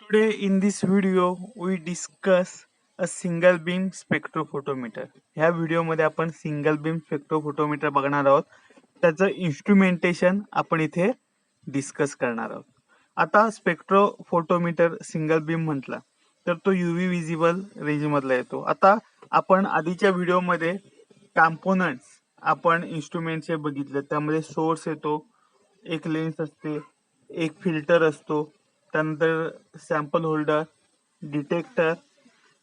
Today in this video we discuss a single beam spectrophotometer. ह्या व्हिडिओमध्ये आपण single beam spectrophotometer बघणार आहोत. त्याचं इन्स्ट्रुमेंटेशन आपण इथे डिस्कस करणार आहोत. आता स्पेक्ट्रोफोटोमीटर सिंगल बीम म्हटला तर तो UV विजिबल रेंज मधला येतो. आता आपण आधीच्या व्हिडिओमध्ये कॉम्पोनंट्स आपण इन्स्ट्रुमेंटचे बघितले. त्यामध्ये सोर्स येतो, एक लेन्स असते, एक फिल्टर असतो, त्यानंतर सॅम्पल होल्डर, डिटेक्टर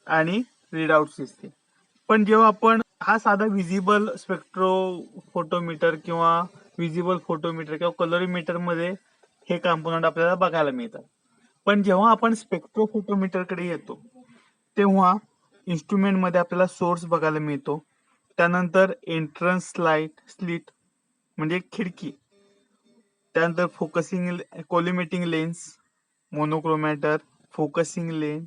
आणि रीडआउट सिस्टीम. पण जेव्हा आपण हा साधा विजिबल स्पेक्ट्रोफोटोमीटर किंवा विजिबल फोटोमीटर किंवा कलरीमीटर मध्ये हे कॉम्पोनंट आपल्याला बघायला मिळतात. पण जेव्हा आपण स्पेक्ट्रोफोटोमीटर कडे येतो तेव्हा इन्स्ट्रुमेंट मध्ये आपल्याला सोर्स बघायला मिळतो, त्यानंतर एंट्रन्स स्लिट म्हणजे खिडकी, त्यानंतर फोकसिंग कोलिमेटिंग लेन्स, मोनोक्रोमॅटर, फोकसिंग लेन,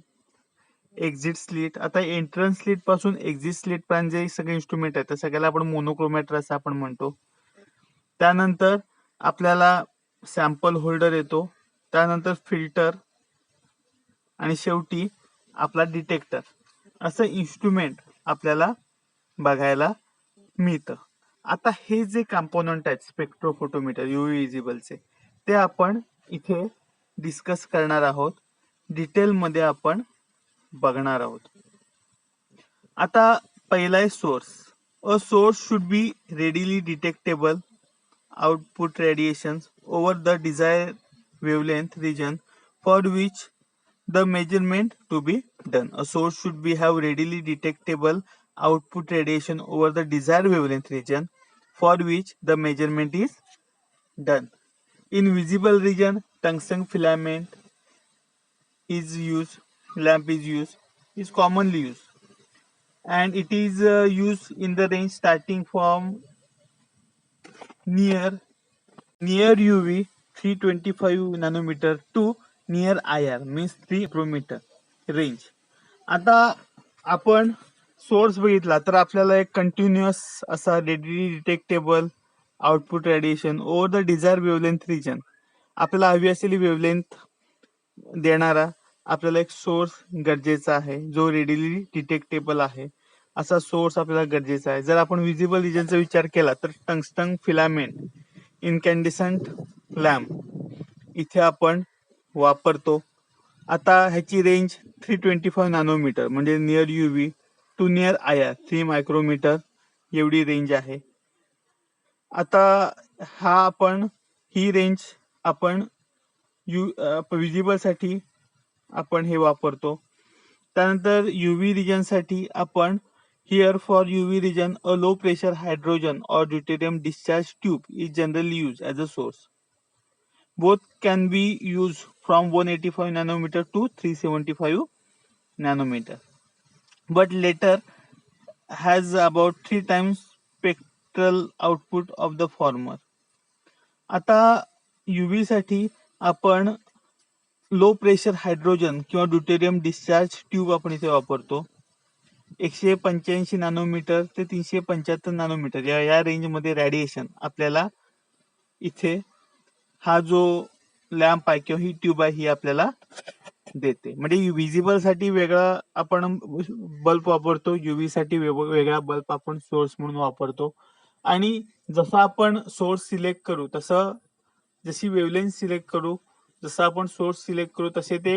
एक्झिट स्लिट. आता एंट्रन्स स्लिट पासून एक्झिट स्लिट पर्यंत जे सगळे इन्स्ट्रुमेंट आहेत त्या सगळ्याला आपण मोनोक्रोमॅटर असं आपण म्हणतो. त्यानंतर आपल्याला सॅम्पल होल्डर येतो, त्यानंतर फिल्टर आणि शेवटी आपला डिटेक्टर. असं इन्स्ट्रुमेंट आपल्याला बघायला मिळतं. आता हे जे कॉम्पोनंट आहेत स्पेक्ट्रोफोटोमीटर UV विजिबलचे ते आपण इथे डिस्कस करणार आहोत, डिटेल मध्ये आपण बघणार आहोत. आता पहिला आहे source. A source should be readily detectable output radiations over the desired wavelength region for which the measurement to be done. A source should be have readily detectable output radiation over the desired wavelength region for which the measurement is done. In visible region, tungsten filament is used, lamp is commonly used, and it is used in the range starting from near UV 325 nanometer to near IR means 3 micrometer range. आता आपण source बघितला तर आपल्याला एक continuous असा readily detectable output radiation over the desired wavelength region, आपल्याला हवी असलेली वेवलेंथ देणारा आपल्याला एक सोर्स गरजेचा आहे, जो रेडिली डिटेक्टेबल आहे असा सोर्स आपल्याला गरजेचा आहे. जर आपण विजिबल रिजनचा विचार केला तर टंगस्टन फिलामेंट, इनकॅन्डिसंट लॅम्प इथे आपण वापरतो. आता ह्याची रेंज 325 नॅनोमीटर म्हणजे near UV to near IR 3 micrometre एवढी रेंज आहे. आता ही रेंज आपण विजिबल साठी आपण हे वापरतो. त्यानंतर UV रिजन साठी आपण here for UV region a low pressure hydrogen or deuterium discharge tube is generally used as a source. Both can be used from 185 nanometer to 375 nanometer, but later has about 3 times spectral output of the former. आता UV साठी आपण low pressure hydrogen किंवा deuterium discharge tube आपण इथे वापरतो. 185 nanometre ते 375 nanometre या range मध्ये रेडिएशन आपल्याला इथे हा जो लॅम्प आहे किंवा ही ट्यूब आहे ही आपल्याला देते. म्हणजे विजिबल साठी वेगळा आपण बल्ब वापरतो, UV साठी वेगळा बल्ब आपण सोर्स म्हणून वापरतो. आणि जसं आपण सोर्स सिलेक्ट करू तसं, जशी वेवलेंथ सिलेक्ट करू, जसं आपण सोर्स सिलेक्ट करू तसे ते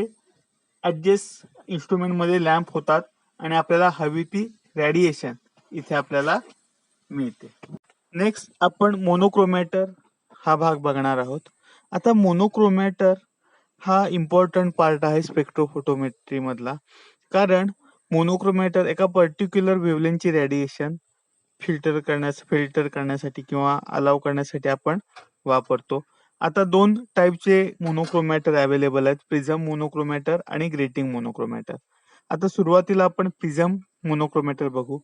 ऍडजस्ट इन्स्ट्रुमेंट मध्ये लॅम्प होतात आणि आपल्याला हवी ती रेडिएशन इथे आपल्याला मिळते. नेक्स्ट आपण मोनोक्रोमॅटर हा भाग बघणार आहोत. आता मोनोक्रोमॅटर हा इम्पॉर्टंट पार्ट आहे स्पेक्ट्रोफोटोमेट्री मधला, कारण मोनोक्रोमॅटर एका पर्टिक्युलर वेवलेंथची रेडिएशन फिल्टर करण्यासाठी किंवा अलाव करण्यासाठी आपण वापरतो. आता 2 टाईपचे मोनोक्रोमॅटर अवेलेबल आहेत, प्रिझम मोनोक्रोमॅटर आणि ग्रेटिंग मोनोक्रोमॅटर. आता सुरुवातीला आपण प्रिझम मोनोक्रोमॅटर बघू.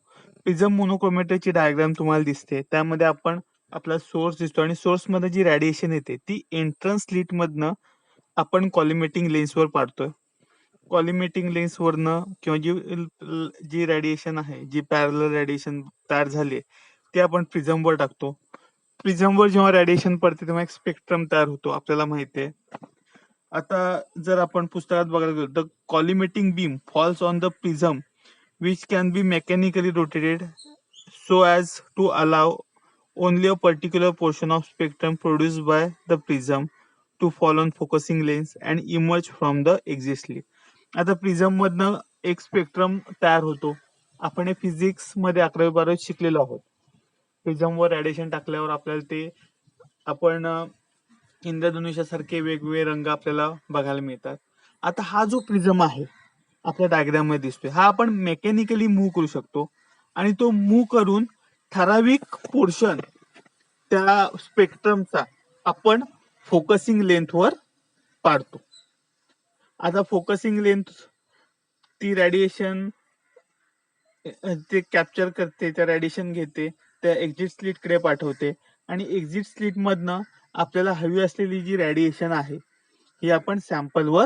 प्रिझम मोनोक्रोमॅटरची डायग्राम तुम्हाला दिसते, त्यामध्ये आपण आपला सोर्स दिसतो आणि सोर्स मध्ये जी रेडिएशन येते ती एंट्रन्स स्लिट मधनं आपण कॉलिमेटिंग लेन्सवर पाडतोय. कॉलिमेटिंग लेन्स वरनं किंवा जी रेडिएशन आहे, जी पॅरलल रेडिएशन तयार झाली ती आपण प्रिझमवर टाकतो. प्रिझमवर जेव्हा रेडिएशन पडते तेव्हा एक स्पेक्ट्रम तयार होतो, आपल्याला माहिती आहे. आता जर आपण पुस्तकात बघायला गेलो तर collimating beam falls on the prism which can be mechanically rotated so as to allow only a particular portion of spectrum produced by the prism to fall on focusing lens and emerge from the exit slit. आता prism मधनं एक spectrum तयार होतो. आपण हे physics मध्ये 11वी-12वीत शिकलेलो आहोत. प्रिझमवर रॅडिएशन टाकल्यावर आपल्याला ते आपण इंद्रधनुष्यासारखे वेगवेगळे रंग आपल्याला बघायला मिळतात. आता हा जो प्रिझम आहे आपल्या डायग्राम मध्ये दिसतोय हा आपण मेकॅनिकली मूव्ह करू शकतो आणि तो मूव्ह करून ठराविक पोर्शन त्या स्पेक्ट्रमचा आपण फोकसिंग लेंथवर पाडतो. आता फोकसिंग लेंथ ती रॅडिएशन ते कॅप्चर करते, त्या रॅडिएशन घेते, त्या एक्झिट स्लिट कडे पाठवते आणि एक्झिट स्लिट मधनं आपल्याला हवी असलेली जी रॅडिएशन आहे ही आपण सॅम्पलवर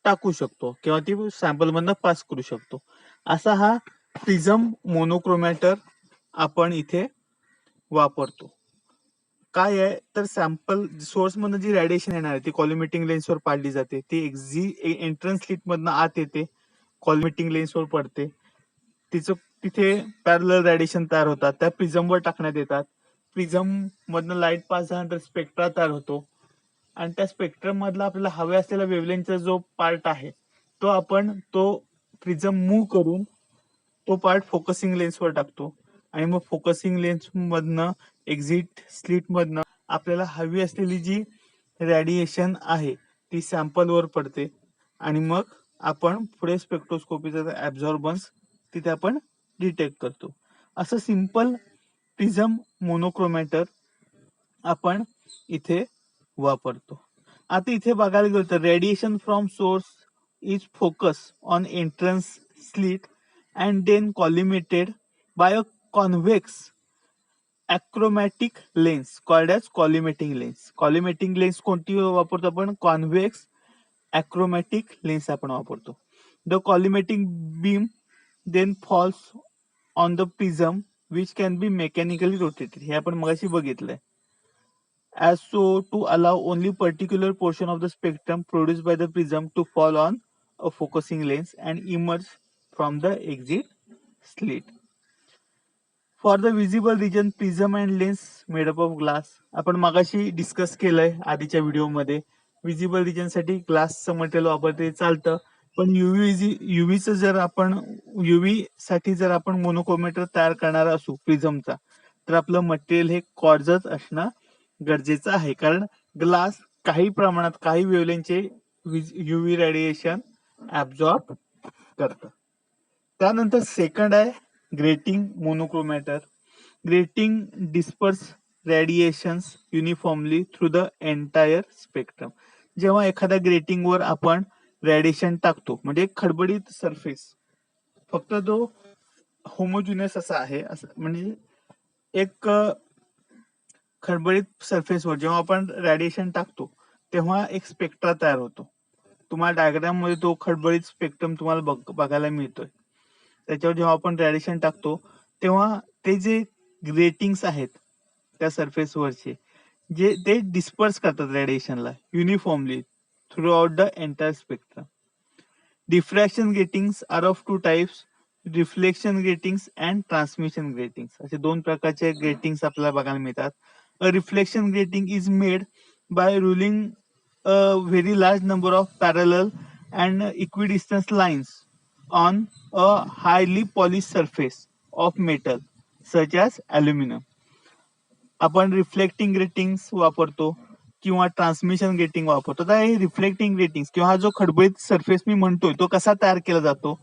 टाकू शकतो किंवा ती सॅम्पल मधनं पास करू शकतो. असा हा प्रिझम मोनोक्रोमॅटर आपण इथे वापरतो. काय आहे तर सॅम्पल सोर्स मधनं जी रॅडिएशन येणार आहे ती कॉलिमेटिंग लेन्सवर पाडली जाते. ती एंट्रन्स स्लिट मधनं आत येते, कॉलिमेटिंग लेन्सवर पडते. तिथे पॅरलल रॅडिएशन तयार होतात, त्या प्रिझमवर टाकण्यात येतात. प्रिझम मधनं लाईट पास झाल्यानंतर स्पेक्ट्रा तयार होतो आणि त्या स्पेक्ट्रम मधला आपल्याला हव्या असलेला वेव्हलेंथचा जो पार्ट आहे तो आपण तो प्रिझम मूव्ह करून तो पार्ट फोकसिंग लेन्सवर टाकतो आणि मग फोकसिंग लेन्स मधनं एक्झिट स्लिट मधनं आपल्याला हवी असलेली जी रॅडिएशन आहे ती सॅम्पलवर पडते आणि मग आपण पुढे स्पेक्ट्रोस्कोपीचा ऍब्झॉर्बन्स तिथे आपण डिटेक्ट करतो. असं सिंपल प्रिझम मोनोक्रोमॅटर आपण इथे वापरतो. आता इथे बघायला गेलो तर radiation from source is focus on entrance slit and then collimated by a convex achromatic lens called as collimating lens. Collimating lens कोणती वापरतो आपण? कॉन्व्हेक्स अॅक्रोमॅटिक लेन्स आपण वापरतो. The collimating beam then falls on the prism which can be mechanically rotated. हे आपण मगाशी बघितलंय. as so to allow only particular portion of the spectrum produced by the prism to fall on a focusing lens and emerge from the exit slit. For the visible region, prism and lens made up of glass. आपण मगाशी discuss केलंय आधीच्या video मध्ये. Visible region साठी ग्लासचं material वापरते चालतं, पण युव्हीचं जर आपण युव्ही साठी जर आपण मोनोक्रोमॅटर तयार करणार असू प्रिझमचा तर आपलं मटेरियल हे क्वार्ट्झच असणं गरजेचं आहे. कारण ग्लास काही प्रमाणात काही वेव्हलेंथचे युव्ही रेडिएशन ऍब्झॉर्ब करतं. त्यानंतर सेकंड आहे grating monochromator. Grating disperse radiations uniformly through the entire spectrum. जेव्हा एखाद्या ग्रेटिंग वर आपण रेडिएशन टाकतो म्हणजे खडबडीत सरफेस फक्त तो होमोजिनियस असा आहे, असं म्हणजे एक खडबडीत सरफेसवर जेव्हा आपण रेडिएशन टाकतो तेव्हा एक स्पेक्ट्रा तयार होतो. तुम्हाला डायग्राम मध्ये तो खडबडीत स्पेक्ट्रम तुम्हाला बघायला मिळतोय. त्याच्यावर जेव्हा आपण रेडिएशन टाकतो तेव्हा ते जे ग्रेटिंग्स आहेत त्या सरफेसवरचे जे ते डिस्पर्स करतात रेडिएशनला uniformly throughout the entire spectrum. Diffraction gratings are of two types, reflection gratings and transmission gratings. असे दोन प्रकारचे ग्रेटिंग्स आपल्याला बघायला मिळतात. A reflection grating is made by ruling a very large number of parallel and equidistance lines on a highly polish surface of metal such as aluminium. आपण reflecting gratings वापरतो किंवा transmission grating वापरतो. तर हे reflecting greetings किंवा हा जो खडबडीत सरफेस मी म्हणतोय तो कसा तयार केला जातो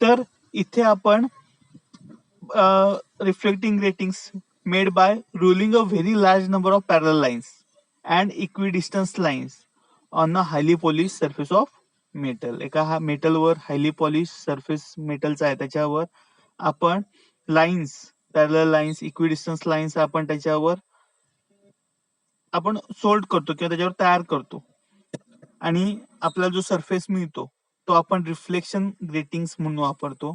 तर इथे आपण reflecting gratings made by ruling a very large number of parallel lines and equidistance lines on a highly polish surface of metal. एका हा मेटलवर हायली पॉलिश सरफेस मेटलचा आहे त्याच्यावर आपण lines parallel lines equidistance lines आपण त्याच्यावर आपण सोल्ड करतो किंवा त्याच्यावर तयार करतो आणि आपला जो सरफेस मिळतो तो आपण रिफ्लेक्शन ग्रेटिंग्स म्हणून वापरतो.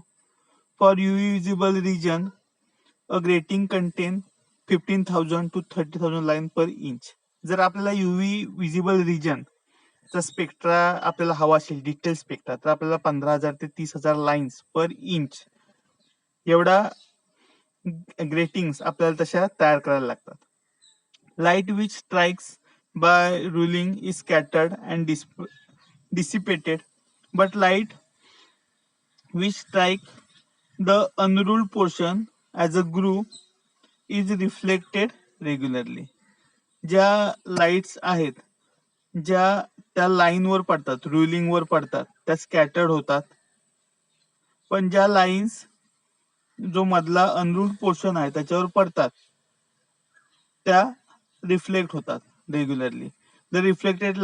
For UV visible region a grating contain 15,000 to 30,000 line per inch. जर आपल्याला युव्ही विजिबल रिजन लाईटचा स्पेक्ट्रा आपल्याला हवा असेल, डिटेल स्पेक्ट्रा, तर आपल्याला 15,000 ते 30,000 लाईन्स पर इंच एवढा ग्रेटिंग्स आपल्याला तशा तयार करायला लागतात. Light which strikes by ruling is scattered and dissipated, but light which strike the unruled portion as a groove is reflected regularly. ज्या लाईट्स आहेत, ज्या त्या लाईनवर पडतात, रुलिंग वर पडतात, त्या स्कॅटर्ड होतात. पण ज्या लाईन्स जो मधला अनरूल्ड पोर्शन आहे त्याच्यावर पडतात त्या रिफ्लेक्ट होतात regularly. The reflected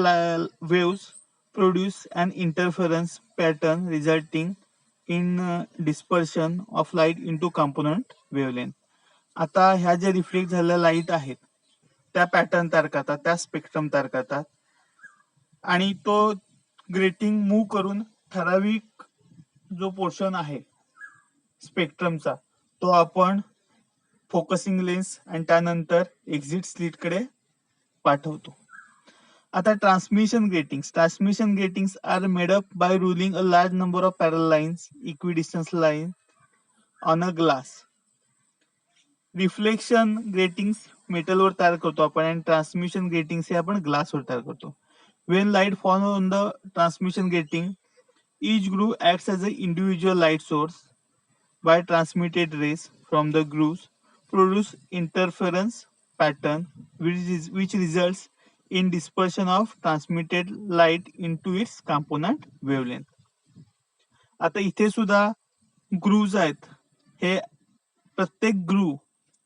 waves produce an interference pattern resulting in dispersion of light into component wavelength. आता ह्या ज्या रिफ्लेक्ट झालेल्या लाईट आहेत त्या पॅटर्न तयार करतात, त्या स्पेक्ट्रम तयार करतात आणि तो ग्रेटिंग मूव्ह करून ठराविक जो पोर्शन आहे स्पेक्ट्रमचा तो आपण फोकसिंग लेन्स आणि त्यानंतर एक्झिट स्लिट कडे पाठवतो. आता transmission gratings are made up by ruling a large number of parallel lines equidistance line on a glass. Reflection gratings मेटलवर तयार करतो आपण आणि ट्रान्समिशन ग्रेटिंग्स हे आपण ग्लासवर तयार करतो. Wien light fall on the transmission grating, each groove acts as an individual light source. By transmitted rays from the grooves produce interference pattern which results in dispersion of transmitted light into its component wavelength. आता इथे सुद्धा ग्रूव्ज आहेत. हे प्रत्येक groove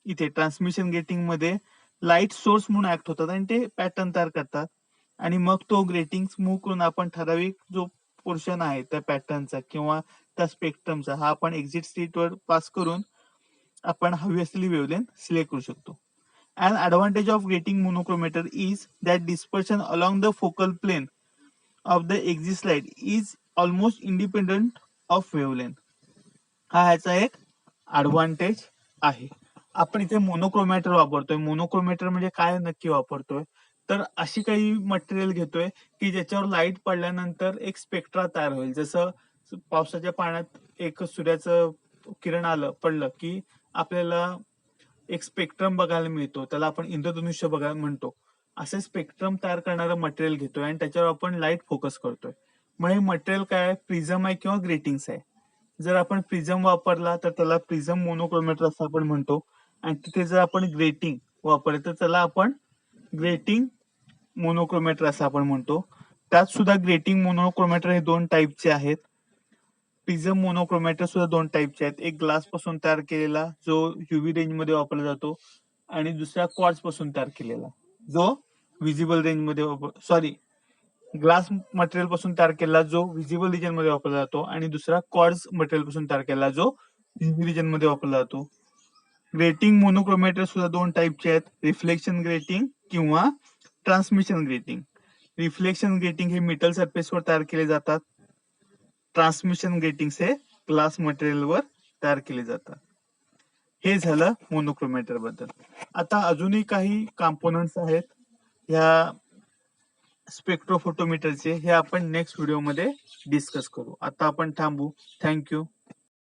इथे transmission getting मध्ये light source म्हणून act होतात आणि ते पॅटर्न तयार करतात आणि मग तो ग्रेटिंग मूव्ह करून आपण ठराविक जो पोर्शन आहे त्या पॅटर्नचा किंवा त्या स्पेक्ट्रमचा हा आपण एक्झिट स्लिटवर पास करून आपण हवी असलेली वेवलेंथ सिलेक्ट करू शकतो. An advantage of grating monochromator is that dispersion along the focal plane of the exit light is almost independent of wavelength. हा ह्याचा एक ऍडव्हान्टेज आहे. आपण इथे मोनोक्रोमॅटर वापरतोय. मोनोक्रोमॅटर म्हणजे काय नक्की वापरतोय, तर अशी काही मटेरियल घेतोय की ज्याच्यावर लाईट पडल्यानंतर एक स्पेक्ट्रा तयार होईल. जसं पावसाच्या पाण्यात एक सूर्याचं किरण पडलं की आपल्याला एक स्पेक्ट्रम बघायला मिळतो, त्याला आपण इंद्रधनुष्य बघायला म्हणतो. असे स्पेक्ट्रम तयार करणारं मटेरियल घेतोय आणि त्याच्यावर आपण लाईट फोकस करतोय. मग हे मटेरियल काय आहे, प्रिझम आहे किंवा ग्रेटिंग्स आहे. जर आपण प्रिझम वापरला तर त्याला प्रिझम मोनोक्रोमॅटर असं आपण म्हणतो आणि तिथे जर आपण ग्रेटिंग वापरलं तर त्याला आपण ग्रेटिंग मोनोक्रोमॅटर असं आपण म्हणतो. त्यात सुद्धा ग्रेटिंग मोनोक्रोमॅटर हे दोन टाईपचे आहेत. प्रिझम मोनोक्रोमॅटर सुद्धा दोन टाईपचे आहेत. एक ग्लास पासून तयार केलेला जो युव्ही रेंज मध्ये वापरला जातो आणि दुसरा क्वार्ट्ज पासून तयार केलेला जो विजिबल रेंज मध्ये ग्लास मटेरियल पासून तयार केलेला जो विजिबल रिजन मध्ये वापरला जातो आणि दुसरा क्वार्ट्ज मटेरियल पासून तयार केलेला जो युव्ही रिजन मध्ये वापरला जातो. ग्रेटिंग मोनोक्रोमॅटर सुद्धा दोन टाईपचे आहेत, रिफ्लेक्शन ग्रेटिंग किंवा ट्रान्समिशन ग्रेटिंग. रिफ्लेक्शन ग्रेटिंग हे मेटल सरफेसवर तयार केले जातात. ट्रान्समिशन ग्रेटिंग्स हे ग्लास मटेरियलवर तयार केले जातात. हे झालं मोनोक्रोमॅटर बद्दल. आता अजूनही काही कॉम्पोनंट्स आहेत ह्या स्पेक्ट्रोफोटोमीटरचे, हे आपण नेक्स्ट व्हिडिओमध्ये डिस्कस करू. आता आपण थांबू. थँक्यू.